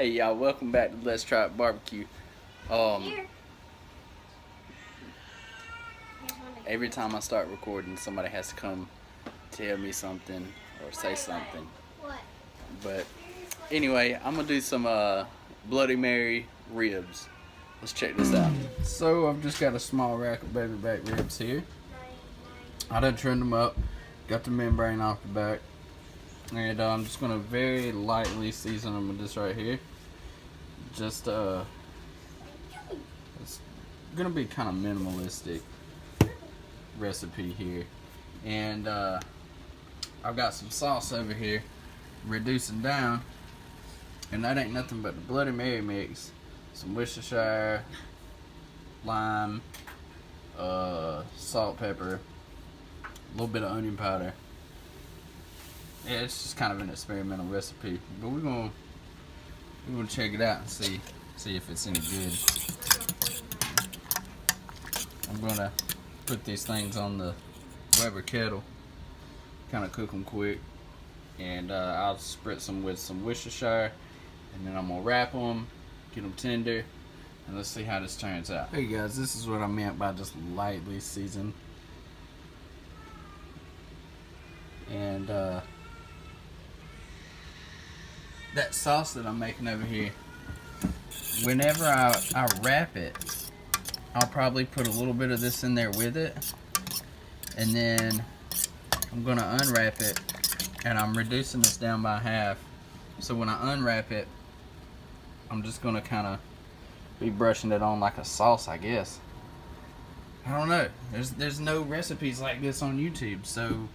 Hey y'all, welcome back to Let's Try It Barbecue. Um, every time I start recording, somebody has to come tell me something or say something. But anyway, I'm gonna do some Bloody Mary ribs. Let's check this out. So I've just got a small rack of baby back ribs here. I done trimmed them up, got the membrane off the back, and I'm just gonna very lightly season them with this right here. Just it's gonna be kind of minimalistic recipe here, and I've got some sauce over here reducing down, and that ain't nothing but the Bloody Mary mix, some Worcestershire, lime, salt, pepper, a little bit of onion powder. Yeah, it's just kind of an experimental recipe, but we're gonna check it out and see if it's any good. I'm gonna put these things on the Weber kettle, kind of cook them quick, and I'll spritz them with some Worcestershire, and then I'm gonna wrap them, get them tender, and let's see how this turns out. Hey guys, this is what I meant by just lightly seasoned. And that sauce that I'm making over here, whenever I wrap it, I'll probably put a little bit of this in there with it, and then I'm gonna unwrap it, and I'm reducing this down by half. So when I unwrap it, I'm just gonna kind of be brushing it on like a sauce, I guess. I don't know. There's no recipes like this on YouTube, so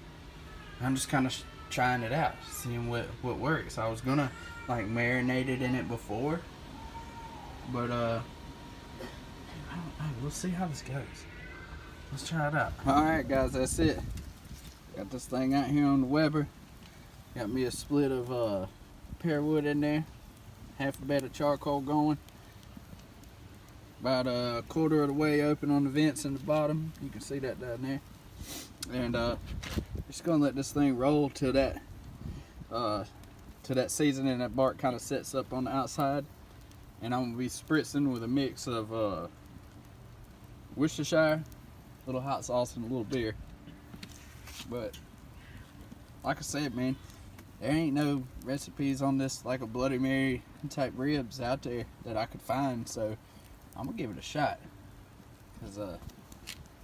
I'm just kind of trying it out, seeing what works. I was gonna like marinate it in it before, but I don't know. We'll see how this goes. Let's try it out. Alright guys, that's it. Got this thing out here on the Weber. Got me a split of pear wood in there, half a bed of charcoal going, about a quarter of the way open on the vents in the bottom. You can see that down there. And just gonna let this thing roll till that seasoning, that bark kind of sets up on the outside. And I'm gonna be spritzing with a mix of Worcestershire, a little hot sauce, and a little beer. But like I said, man, there ain't no recipes on this like a Bloody Mary type ribs out there that I could find, so I'm gonna give it a shot, because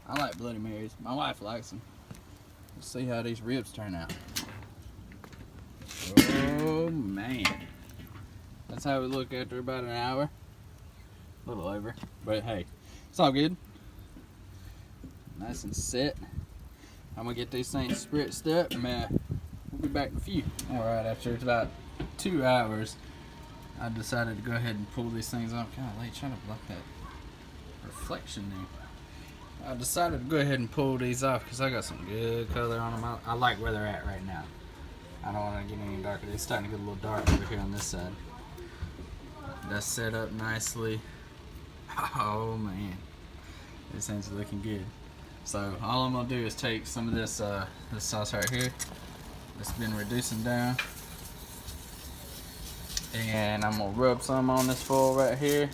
I like Bloody Marys. My wife likes them. Let's see how these ribs turn out. Oh man, that's how we look after about an hour, a little over, but hey, it's all good. Nice and set. I'm gonna get these things spritzed up, and we'll be back in a few. All right, after it's about 2 hours, I decided to go ahead and pull these things off. Golly, trying to block that reflection there. I decided to go ahead and pull these off because I got some good color on them. I like where they're at right now. I don't want to get any darker. It's starting to get a little dark over here on this side. That's set up nicely. Oh man, this thing's looking good. So all I'm gonna do is take some of this this sauce right here that's been reducing down, and I'm gonna rub some on this foil right here.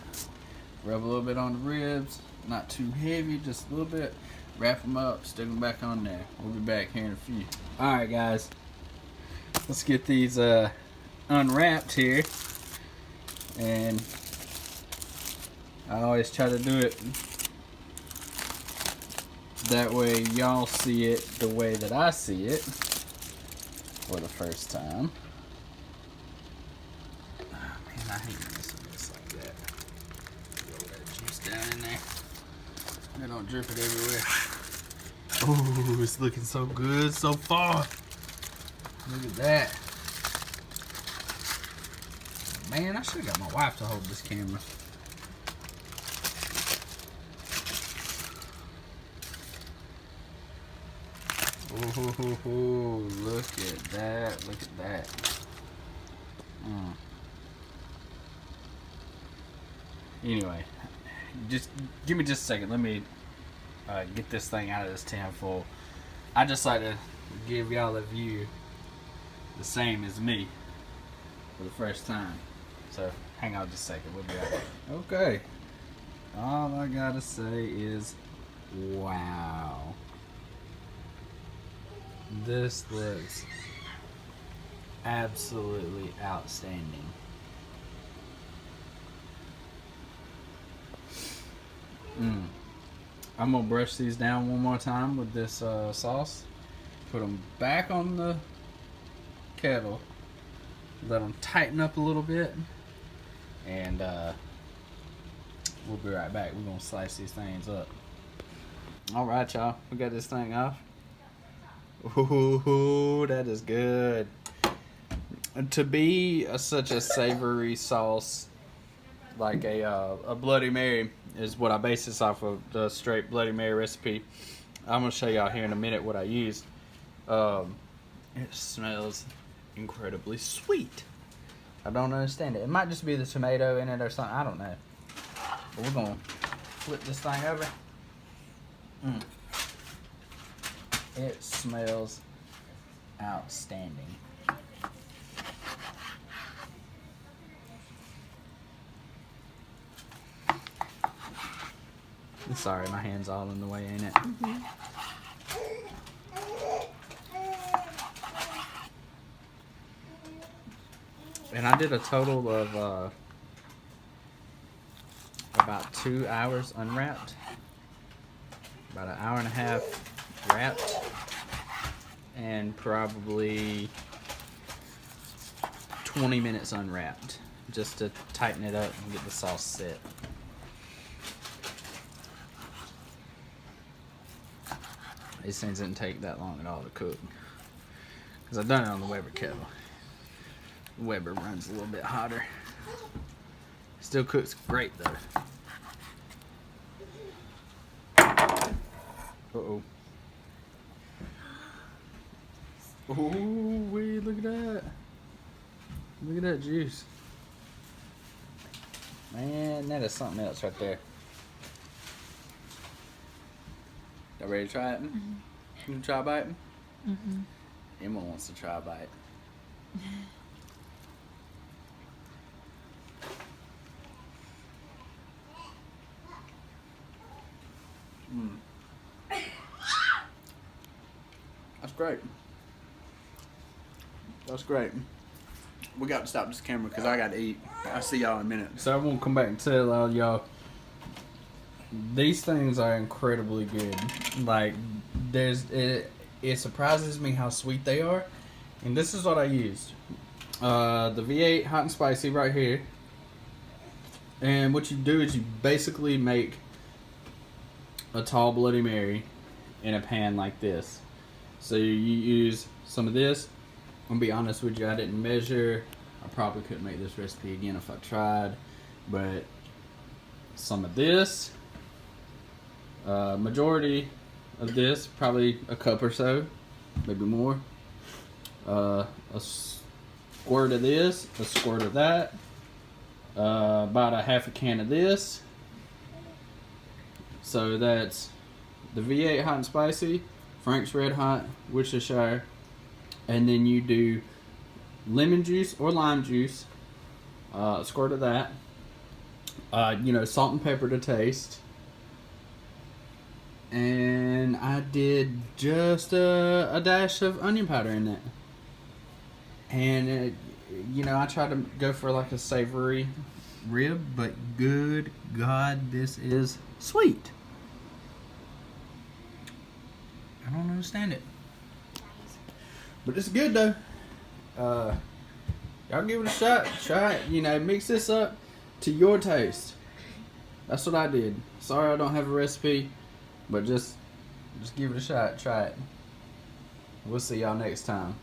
Rub a little bit on the ribs, not too heavy, just a little bit. Wrap them up, stick them back on there. We'll be back here in a few. All right, guys. Let's get these unwrapped here, and I always try to do it that way y'all see it the way that I see it for the first time. Oh man, I hate messing this like that. Roll that juice down in there. I don't drip it everywhere. Oh, it's looking so good so far. Look at that. Man, I should have got my wife to hold this camera. Oh, look at that. Look at that. Anyway, just give me just a second. Let me get this thing out of this tin foil. I just like to give y'all a view the same as me for the first time. So Hang on just a second. We'll be right back. Okay. All I gotta say is, wow. This looks absolutely outstanding. I'm gonna brush these down one more time with this sauce. Put them back on the kettle. Let them tighten up a little bit. And we'll be right back. We're gonna slice these things up. Alright, y'all. We got this thing off. Ooh, that is good. To be such a savory sauce, like a Bloody Mary, is what I base this off of, the straight Bloody Mary recipe. I'm gonna show y'all here in a minute what I used. It smells incredibly sweet. I don't understand it. It might just be the tomato in it or something. I don't know. But we're gonna flip this thing over. It smells outstanding. Sorry, my hand's all in the way, ain't it? And I did a total of about 2 hours unwrapped. About an hour and a half wrapped. And probably 20 minutes unwrapped. Just to tighten it up and get the sauce set. These things didn't take that long at all to cook. Because I've done it on the Weber kettle. Weber runs a little bit hotter. Still cooks great though. Uh-oh. Ooh, wait, look at that. Look at that juice. Man, that is something else right there. Y'all ready to try it? You want to try biting? Emma wants to try a bite. That's great. That's great. We got to stop this camera because I got to eat. I'll see y'all in a minute. So I won't come back and tell all y'all. These things are incredibly good. Like, it surprises me how sweet they are. And this is what I used. The V8 hot and spicy right here. And what you do is you basically make a tall Bloody Mary in a pan like this. So you use some of this. I'm gonna be honest with you, I didn't measure. I probably couldn't make this recipe again if I tried. But some of this. Majority of this, probably a cup or so, maybe more. A squirt of this, a squirt of that. About a half a can of this. So that's the V8 hot and spicy, Frank's Red Hot, Worcestershire, and then you do lemon juice or lime juice, a squirt of that. Salt and pepper to taste. And I did just a dash of onion powder in that. And, I tried to go for like a savory rib, but good God, this is sweet. I don't understand it. But it's good though. Y'all give it a shot. Try it. Mix this up to your taste. That's what I did. Sorry I don't have a recipe. But just give it a shot. Try it. We'll see y'all next time.